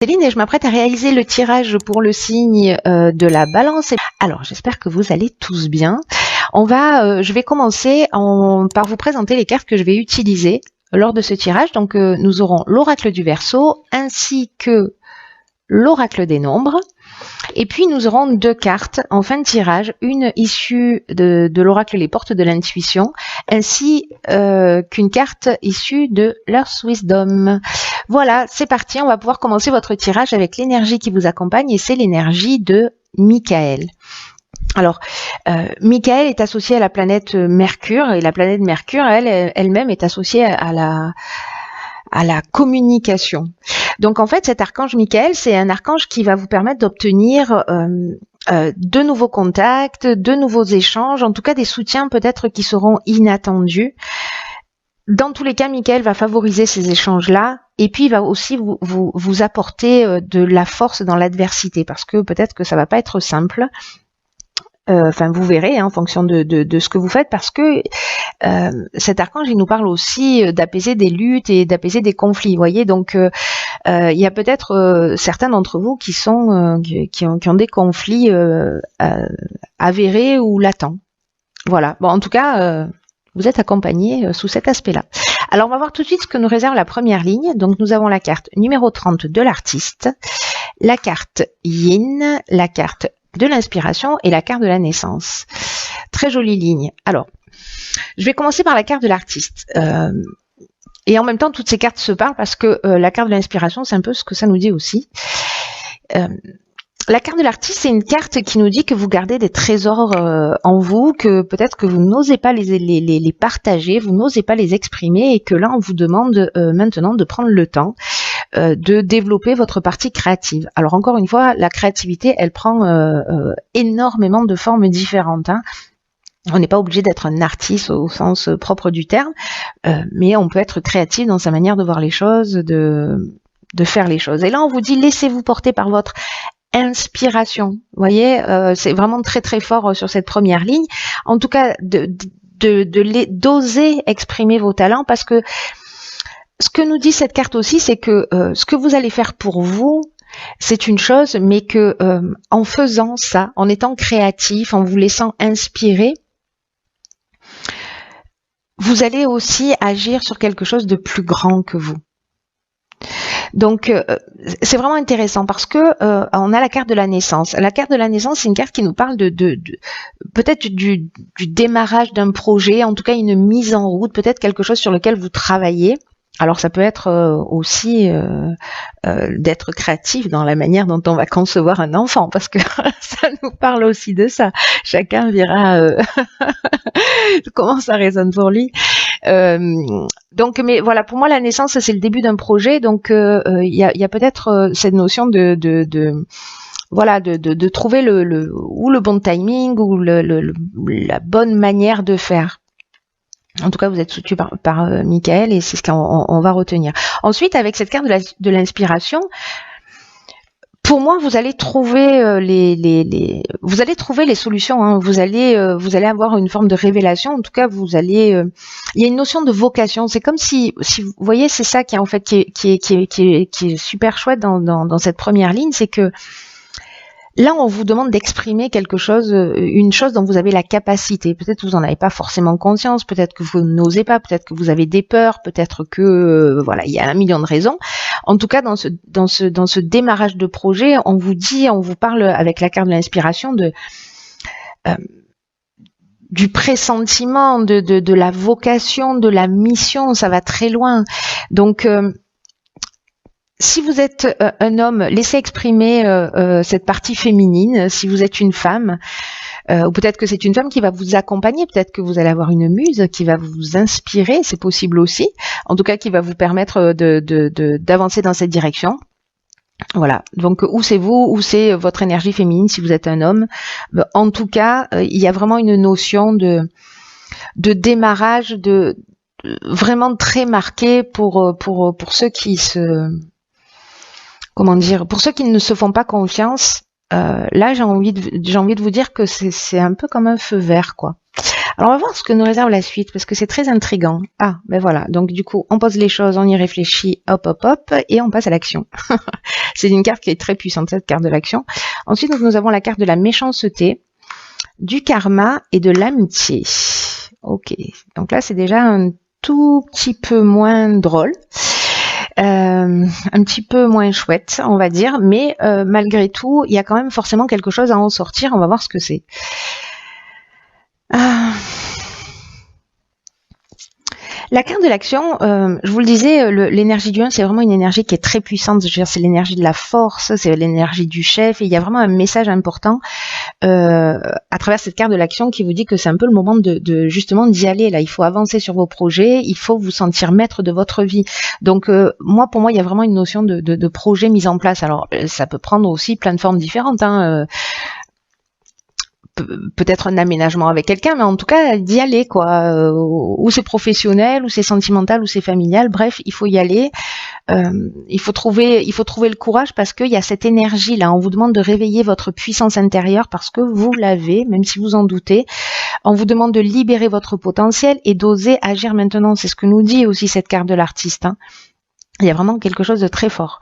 Céline et je m'apprête à réaliser le tirage pour le signe de la Balance. Alors, j'espère que vous allez tous bien. Je vais commencer par vous présenter les cartes que je vais utiliser lors de ce tirage. Donc, nous aurons l'oracle du Verseau ainsi que l'oracle des nombres. Et puis, nous aurons deux cartes en fin de tirage, une issue de l'oracle Les Portes de l'Intuition, ainsi qu'une carte issue de l'Earth Wisdom. Voilà, c'est parti, on va pouvoir commencer votre tirage avec l'énergie qui vous accompagne et c'est l'énergie de Michael. Alors, Michael est associé à la planète Mercure et la planète Mercure, elle-même est associée à la communication. Donc en fait, cet archange Michael, c'est un archange qui va vous permettre d'obtenir de nouveaux contacts, de nouveaux échanges, en tout cas des soutiens peut-être qui seront inattendus. Dans tous les cas, Michael va favoriser ces échanges-là et puis il va aussi vous apporter de la force dans l'adversité parce que peut-être que ça va pas être simple. Enfin, vous verrez en fonction de ce que vous faites parce que cet archange, il nous parle aussi d'apaiser des luttes et d'apaiser des conflits. Vous voyez, donc il y a peut-être certains d'entre vous qui ont des conflits avérés ou latents. Voilà. Bon, en tout cas, vous êtes accompagnés sous cet aspect-là. Alors, on va voir tout de suite ce que nous réserve la première ligne. Donc, nous avons la carte numéro 30 de l'artiste, la carte Yin, la carte de l'inspiration et la carte de la naissance. Très jolie ligne. Alors, je vais commencer par la carte de l'artiste. Et en même temps, toutes ces cartes se parlent parce que la carte de l'inspiration, c'est un peu ce que ça nous dit aussi. La carte de l'artiste, c'est une carte qui nous dit que vous gardez des trésors en vous, que peut-être que vous n'osez pas les partager, vous n'osez pas les exprimer et que là, on vous demande maintenant de prendre le temps de développer votre partie créative. Alors encore une fois, la créativité, elle prend énormément de formes différentes. On n'est pas obligé d'être un artiste au sens propre du terme, mais on peut être créatif dans sa manière de voir les choses, de faire les choses. Et là, on vous dit, laissez-vous porter par votre inspiration. Vous voyez, c'est vraiment très très fort sur cette première ligne. En tout cas, d'oser exprimer vos talents parce que ce que nous dit cette carte aussi, c'est que ce que vous allez faire pour vous, c'est une chose, mais que en faisant ça, en étant créatif, en vous laissant inspirer, vous allez aussi agir sur quelque chose de plus grand que vous. Donc, c'est vraiment intéressant parce que on a la carte de la naissance. La carte de la naissance, c'est une carte qui nous parle de peut-être du démarrage d'un projet, en tout cas une mise en route, peut-être quelque chose sur lequel vous travaillez. Alors ça peut être aussi d'être créatif dans la manière dont on va concevoir un enfant, parce que ça nous parle aussi de ça. Chacun verra comment ça résonne pour lui. Donc, mais voilà, pour moi la naissance c'est le début d'un projet, donc il y a peut-être cette notion de trouver le bon timing ou la bonne manière de faire. En tout cas, vous êtes soutenu par Michael et c'est ce qu'on va retenir. Ensuite, avec cette carte de l'inspiration, pour moi, vous allez trouver vous allez trouver les solutions. Vous allez avoir une forme de révélation. En tout cas, il y a une notion de vocation. C'est comme si vous voyez, c'est ça qui est en fait qui est super chouette dans cette première ligne, c'est que là, on vous demande d'exprimer quelque chose, une chose dont vous avez la capacité. Peut-être que vous n'en avez pas forcément conscience, peut-être que vous n'osez pas, peut-être que vous avez des peurs, peut-être que il y a un million de raisons. En tout cas, dans ce démarrage de projet, on vous parle avec la carte de l'inspiration du pressentiment, de la vocation, de la mission. Ça va très loin. Donc si vous êtes un homme, laissez exprimer cette partie féminine. Si vous êtes une femme, ou peut-être que c'est une femme qui va vous accompagner, peut-être que vous allez avoir une muse qui va vous inspirer, c'est possible aussi. En tout cas, qui va vous permettre d'avancer dans cette direction. Voilà. Donc, où c'est vous, où c'est votre énergie féminine si vous êtes un homme. En tout cas, il y a vraiment une notion de démarrage vraiment très marquée pour ceux qui pour ceux qui ne se font pas confiance, là j'ai envie de vous dire que c'est un peu comme un feu vert, quoi. Alors on va voir ce que nous réserve la suite parce que c'est très intriguant. Ah, ben voilà. Donc du coup, on pose les choses, on y réfléchit, hop, hop, hop, et on passe à l'action. C'est une carte qui est très puissante, cette carte de l'action. Ensuite, nous avons la carte de la méchanceté, du karma et de l'amitié. Ok. Donc là, c'est déjà un tout petit peu moins drôle. Un petit peu moins chouette, on va dire, mais malgré tout, il y a quand même forcément quelque chose à en sortir. On va voir ce que c'est. La carte de l'action, je vous le disais, l'énergie du 1, c'est vraiment une énergie qui est très puissante. Je veux dire, c'est l'énergie de la force, c'est l'énergie du chef. Et il y a vraiment un message important à travers cette carte de l'action qui vous dit que c'est un peu le moment de justement d'y aller. Là, il faut avancer sur vos projets, il faut vous sentir maître de votre vie. Donc, pour moi, il y a vraiment une notion de projet mis en place. Alors, ça peut prendre aussi plein de formes différentes. Peut-être un aménagement avec quelqu'un, mais en tout cas d'y aller, quoi. Ou c'est professionnel, ou c'est sentimental, ou c'est familial. Bref, il faut y aller. Il faut trouver le courage parce qu'il y a cette énergie là. On vous demande de réveiller votre puissance intérieure parce que vous l'avez, même si vous en doutez. On vous demande de libérer votre potentiel et d'oser agir maintenant. C'est ce que nous dit aussi cette carte de l'artiste. Il y a vraiment quelque chose de très fort.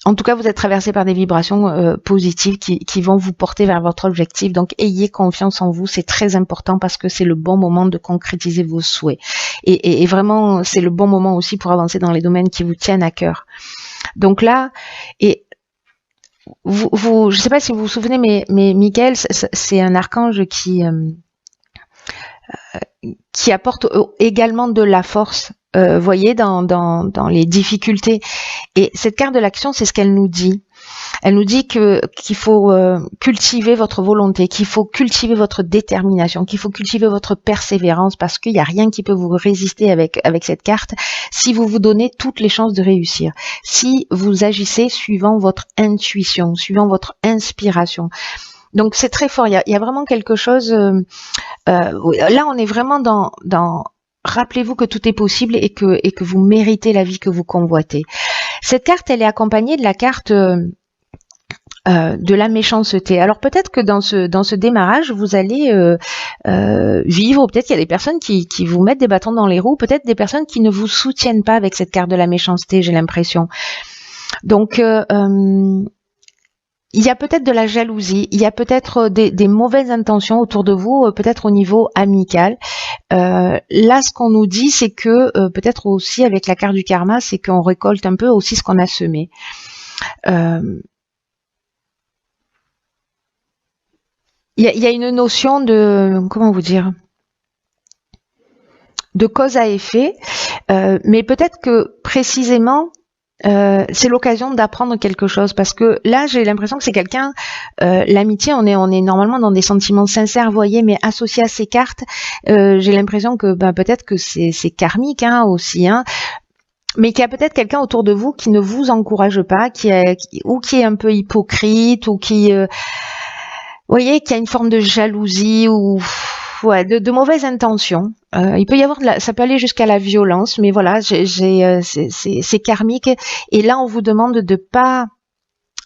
En tout cas, vous êtes traversé par des vibrations positives qui vont vous porter vers votre objectif. Donc, ayez confiance en vous. C'est très important parce que c'est le bon moment de concrétiser vos souhaits. Et vraiment, c'est le bon moment aussi pour avancer dans les domaines qui vous tiennent à cœur. Donc là, et je ne sais pas si vous vous souvenez, mais Michael, c'est un archange qui apporte également de la force. Voyez, dans les difficultés. Et cette carte de l'action, c'est ce qu'elle nous dit. Elle nous dit qu'il faut cultiver votre volonté, qu'il faut cultiver votre détermination, qu'il faut cultiver votre persévérance parce qu'il n'y a rien qui peut vous résister avec cette carte si vous vous donnez toutes les chances de réussir. Si vous agissez suivant votre intuition, suivant votre inspiration. Donc c'est très fort. Il y a vraiment quelque chose. Là, on est vraiment dans rappelez-vous que tout est possible et que vous méritez la vie que vous convoitez. Cette carte, elle est accompagnée de la carte de la méchanceté. Alors peut-être que dans ce démarrage, vous allez vivre, peut-être qu'il y a des personnes qui vous mettent des bâtons dans les roues, peut-être des personnes qui ne vous soutiennent pas avec cette carte de la méchanceté, j'ai l'impression. Donc il y a peut-être de la jalousie, il y a peut-être des mauvaises intentions autour de vous, peut-être au niveau amical. Là, ce qu'on nous dit, c'est que peut-être aussi avec la carte du karma, c'est qu'on récolte un peu aussi ce qu'on a semé. Il y a une notion de, comment vous dire, de cause à effet, mais peut-être que précisément, c'est l'occasion d'apprendre quelque chose parce que là j'ai l'impression que c'est quelqu'un l'amitié on est normalement dans des sentiments sincères, voyez, mais associé à ces cartes j'ai l'impression que peut-être que c'est karmique aussi mais qu'il y a peut-être quelqu'un autour de vous qui ne vous encourage pas, qui est un peu hypocrite ou qui voyez, qui a une forme de jalousie ou de mauvaises intentions. Il peut y avoir ça peut aller jusqu'à la violence, mais voilà, c'est karmique. Et là, on vous demande de pas,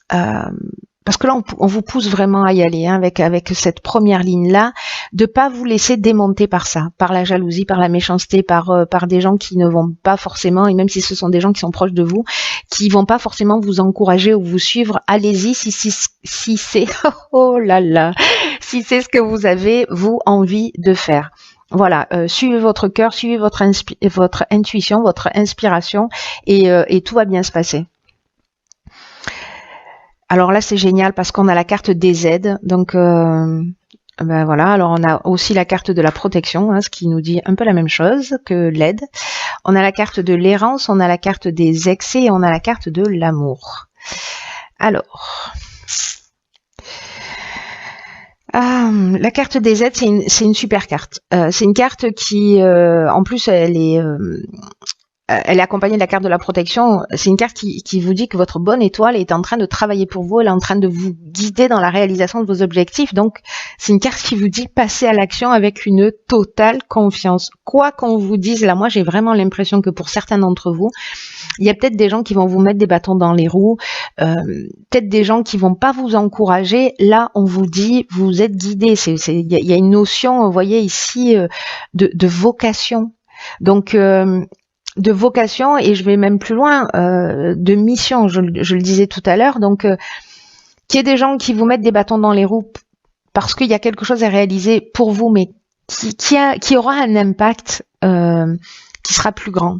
parce que là, on vous pousse vraiment à y aller avec cette première ligne là, de pas vous laisser démonter par ça, par la jalousie, par la méchanceté, par des gens qui ne vont pas forcément, et même si ce sont des gens qui sont proches de vous, qui vont pas forcément vous encourager ou vous suivre. Allez-y si c'est oh là là, si c'est ce que vous avez vous envie de faire. Voilà, suivez votre cœur, suivez votre intuition, votre inspiration, et tout va bien se passer. Alors là, c'est génial parce qu'on a la carte des aides. Donc, voilà. Alors, on a aussi la carte de la protection, ce qui nous dit un peu la même chose que l'aide. On a la carte de l'errance, on a la carte des excès et on a la carte de l'amour. Alors... la carte des aides, c'est une super carte. C'est une carte qui, en plus, elle est accompagnée de la carte de la protection. C'est une carte qui vous dit que votre bonne étoile est en train de travailler pour vous, elle est en train de vous guider dans la réalisation de vos objectifs. Donc, c'est une carte qui vous dit passer à l'action avec une totale confiance. Quoi qu'on vous dise, là, moi, j'ai vraiment l'impression que pour certains d'entre vous, il y a peut-être des gens qui vont vous mettre des bâtons dans les roues, peut-être des gens qui vont pas vous encourager. Là, on vous dit, vous êtes guidé. Il y a une notion, vous voyez ici, de vocation. Donc, de vocation, et je vais même plus loin, de mission, je le disais tout à l'heure. Donc, qu'il y ait des gens qui vous mettent des bâtons dans les roues parce qu'il y a quelque chose à réaliser pour vous, mais qui aura un impact qui sera plus grand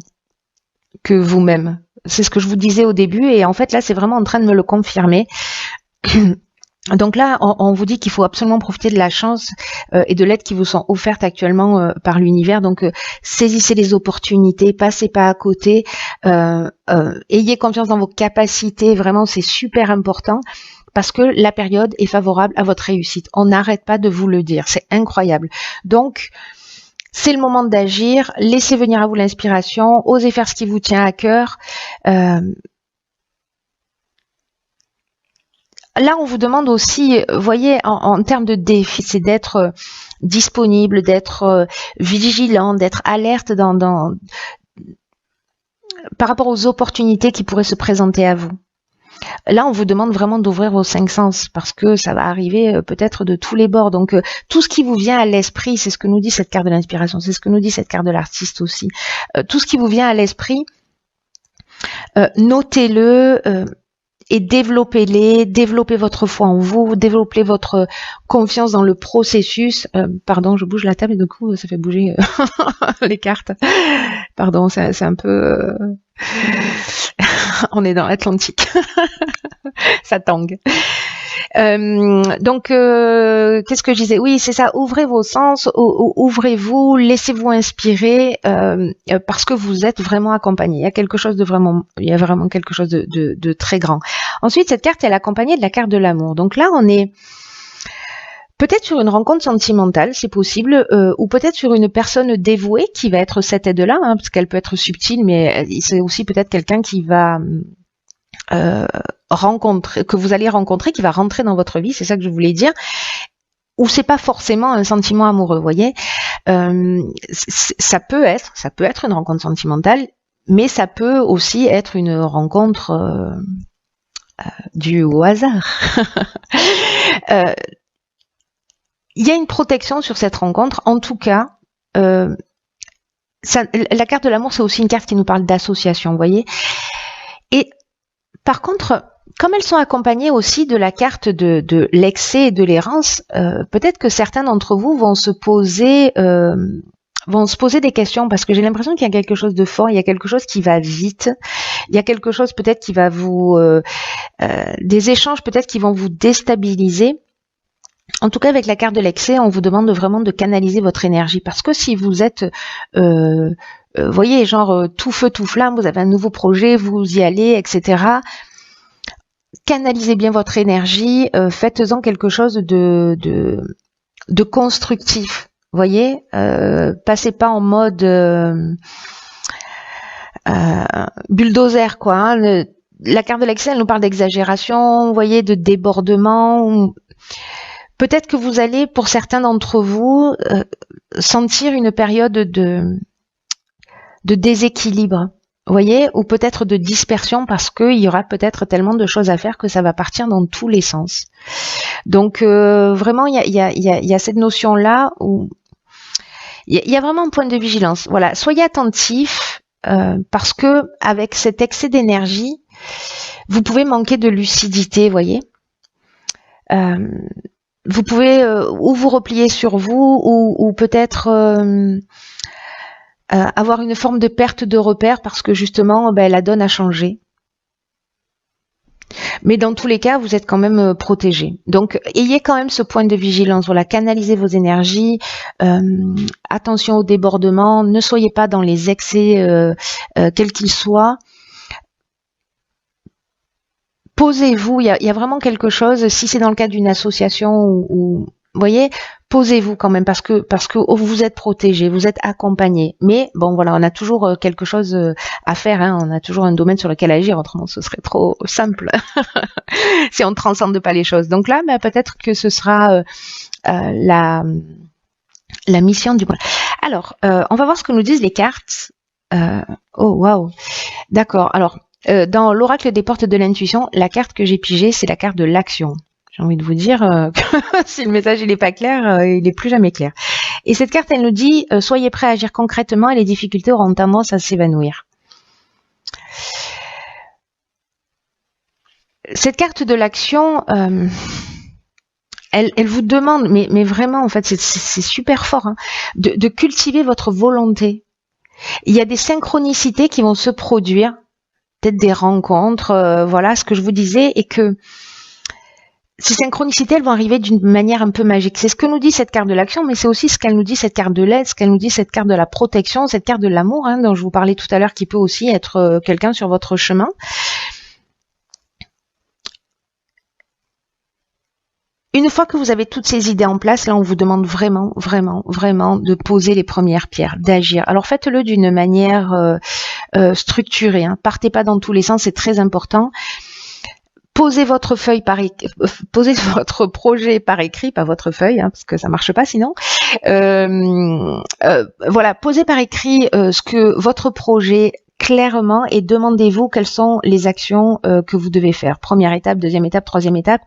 que vous-même. C'est ce que je vous disais au début, et en fait là c'est vraiment en train de me le confirmer. Donc là, on vous dit qu'il faut absolument profiter de la chance et de l'aide qui vous sont offertes actuellement par l'univers. Donc saisissez les opportunités, passez pas à côté, ayez confiance dans vos capacités, vraiment c'est super important. Parce que la période est favorable à votre réussite. On n'arrête pas de vous le dire, c'est incroyable. Donc, c'est le moment d'agir, laissez venir à vous l'inspiration, osez faire ce qui vous tient à cœur. Là, on vous demande aussi, voyez, en termes de défi, c'est d'être disponible, d'être vigilant, d'être alerte par rapport aux opportunités qui pourraient se présenter à vous. Là, on vous demande vraiment d'ouvrir vos 5 sens parce que ça va arriver peut-être de tous les bords. Donc, tout ce qui vous vient à l'esprit, c'est ce que nous dit cette carte de l'inspiration, c'est ce que nous dit cette carte de l'artiste aussi. Tout ce qui vous vient à l'esprit, notez-le et développez votre foi en vous, développez votre confiance dans le processus. Pardon, je bouge la table et du coup, ça fait bouger les cartes. Pardon, c'est un peu... On est dans l'Atlantique. Ça tangue. Donc, qu'est-ce que je disais? Oui, c'est ça. Ouvrez vos sens, ouvrez-vous, laissez-vous inspirer, parce que vous êtes vraiment accompagné. Il y a vraiment quelque chose de très grand. Ensuite, cette carte, elle est accompagnée de la carte de l'amour. Donc là, on est peut-être sur une rencontre sentimentale, c'est possible, ou peut-être sur une personne dévouée qui va être cette aide-là, hein, parce qu'elle peut être subtile, mais c'est aussi peut-être quelqu'un qui va que vous allez rencontrer, qui va rentrer dans votre vie, c'est ça que je voulais dire. Ou c'est pas forcément un sentiment amoureux, vous voyez. Ça peut être une rencontre sentimentale, mais ça peut aussi être une rencontre due au hasard. Il y a une protection sur cette rencontre. En tout cas, la carte de l'amour, c'est aussi une carte qui nous parle d'association, vous voyez. Et par contre, comme elles sont accompagnées aussi de la carte de l'excès et de l'errance, peut-être que certains d'entre vous vont se poser des questions, parce que j'ai l'impression qu'il y a quelque chose de fort, il y a quelque chose qui va vite, il y a quelque chose peut-être qui va des échanges peut-être qui vont vous déstabiliser. En tout cas, avec la carte de l'excès, on vous demande vraiment de canaliser votre énergie, parce que si vous êtes, voyez, genre tout feu, tout flamme, vous avez un nouveau projet, vous y allez, etc. Canalisez bien votre énergie, faites-en quelque chose de constructif, voyez. Passez pas en mode bulldozer, quoi. Hein. La carte de l'excès, elle nous parle d'exagération, vous voyez, de débordement. Peut-être que vous allez, pour certains d'entre vous, sentir une période de déséquilibre, vous voyez, ou peut-être de dispersion, parce qu'il y aura peut-être tellement de choses à faire que ça va partir dans tous les sens. Donc vraiment, il y a cette notion-là où il y a vraiment un point de vigilance. Voilà, soyez attentifs, parce que avec cet excès d'énergie, vous pouvez manquer de lucidité, vous voyez. Vous pouvez ou vous replier sur vous, ou peut-être avoir une forme de perte de repère, parce que justement la donne a changé. Mais dans tous les cas, vous êtes quand même protégé. Donc, ayez quand même ce point de vigilance. Voilà, canalisez vos énergies. Attention au débordement. Ne soyez pas dans les excès, quels qu'ils soient. Posez-vous. Il y a vraiment quelque chose. Si c'est dans le cadre d'une association ou vous voyez, posez-vous quand même, parce que vous êtes protégé, vous êtes accompagné. Mais bon, voilà, on a toujours quelque chose à faire. Hein, on a toujours un domaine sur lequel agir. Autrement, ce serait trop simple si on ne transcende pas les choses. Donc là, peut-être que ce sera la mission du mois. Alors, on va voir ce que nous disent les cartes. Oh, waouh. D'accord. Alors, Dans l'oracle des portes de l'intuition, la carte que j'ai pigée, c'est la carte de l'action. J'ai envie de vous dire que si le message il est pas clair, il est plus jamais clair. Et cette carte, elle nous dit soyez prêts à agir concrètement et les difficultés auront tendance à s'évanouir. Cette carte de l'action, elle vous demande, mais vraiment en fait c'est super fort, hein, de cultiver votre volonté. Il y a des synchronicités qui vont se produire, peut-être des rencontres, voilà ce que je vous disais, et que ces synchronicités, elles vont arriver d'une manière un peu magique. C'est ce que nous dit cette carte de l'action, mais c'est aussi ce qu'elle nous dit, cette carte de l'aide, ce qu'elle nous dit, cette carte de la protection, cette carte de l'amour, hein, dont je vous parlais tout à l'heure, qui peut aussi être quelqu'un sur votre chemin. Une fois que vous avez toutes ces idées en place, là, on vous demande vraiment, vraiment, vraiment de poser les premières pierres, d'agir. Alors, faites-le d'une manière structurée, hein. Partez pas dans tous les sens, c'est très important. Posez votre feuille posez votre projet par écrit, pas votre feuille, hein, parce que ça marche pas sinon. Voilà, posez par écrit ce que votre projet clairement et demandez-vous quelles sont les actions que vous devez faire. Première étape, deuxième étape, troisième étape.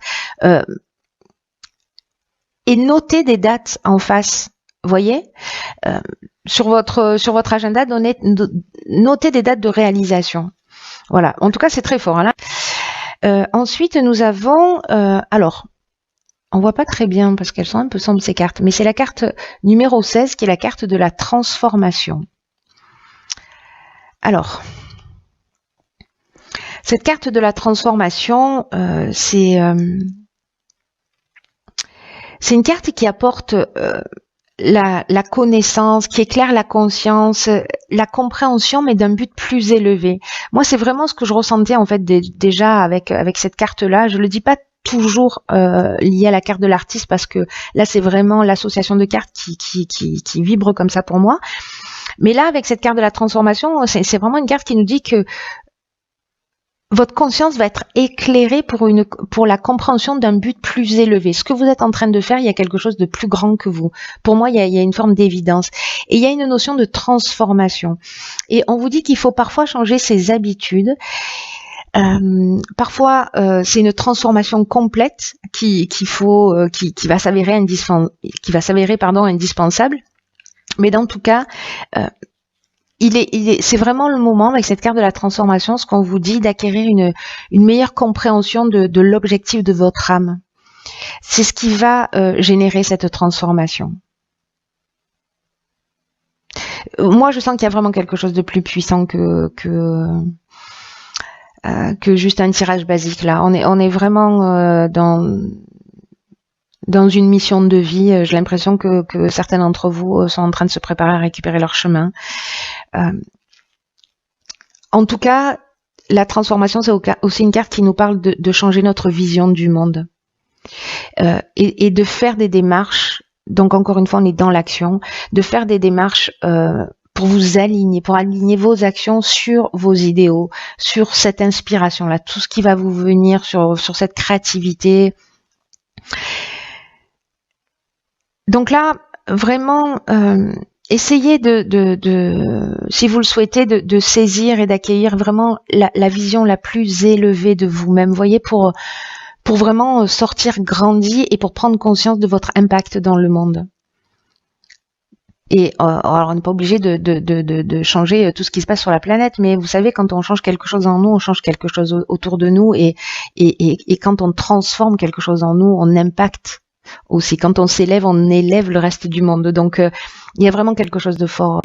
Et notez des dates en face. Voyez, sur votre agenda, notez des dates de réalisation. Voilà. En tout cas, c'est très fort. Hein, là. Ensuite, nous avons, alors, on voit pas très bien parce qu'elles sont un peu sombres ces cartes, mais c'est la carte numéro 16 qui est la carte de la transformation. Alors, cette carte de la transformation, c'est une carte qui apporte la connaissance, qui éclaire la conscience, la compréhension, mais d'un but plus élevé. Moi, c'est vraiment ce que je ressentais en fait déjà avec cette carte-là. Je le dis pas toujours lié à la carte de l'artiste parce que là, c'est vraiment l'association de cartes qui vibre comme ça pour moi. Mais là, avec cette carte de la transformation, c'est vraiment une carte qui nous dit que votre conscience va être éclairée pour la compréhension d'un but plus élevé. Ce que vous êtes en train de faire, il y a quelque chose de plus grand que vous. Pour moi, il y a une forme d'évidence. Et il y a une notion de transformation. Et on vous dit qu'il faut parfois changer ses habitudes. Parfois, c'est une transformation complète qui va s'avérer indispensable. Mais dans tout cas, c'est vraiment le moment avec cette carte de la transformation, ce qu'on vous dit, d'acquérir une meilleure compréhension de l'objectif de votre âme. C'est ce qui va générer cette transformation. Moi, je sens qu'il y a vraiment quelque chose de plus puissant que juste un tirage basique là. On est vraiment dans une mission de vie. J'ai l'impression que certains d'entre vous sont en train de se préparer à récupérer leur chemin. En tout cas, la transformation, c'est aussi une carte qui nous parle de changer notre vision du monde et de faire des démarches. Donc encore une fois, on est dans l'action, de faire des démarches pour vous aligner, pour aligner vos actions sur vos idéaux, sur cette inspiration-là, tout ce qui va vous venir sur cette créativité. Donc là, vraiment, essayez si vous le souhaitez, de saisir et d'accueillir vraiment la vision la plus élevée de vous-même. Vous voyez, pour vraiment sortir grandi et pour prendre conscience de votre impact dans le monde. Et alors on n'est pas obligé de changer tout ce qui se passe sur la planète, mais vous savez, quand on change quelque chose en nous, on change quelque chose autour de nous, et quand on transforme quelque chose en nous, on impacte aussi. Quand on s'élève, on élève le reste du monde. Donc il y a vraiment quelque chose de fort.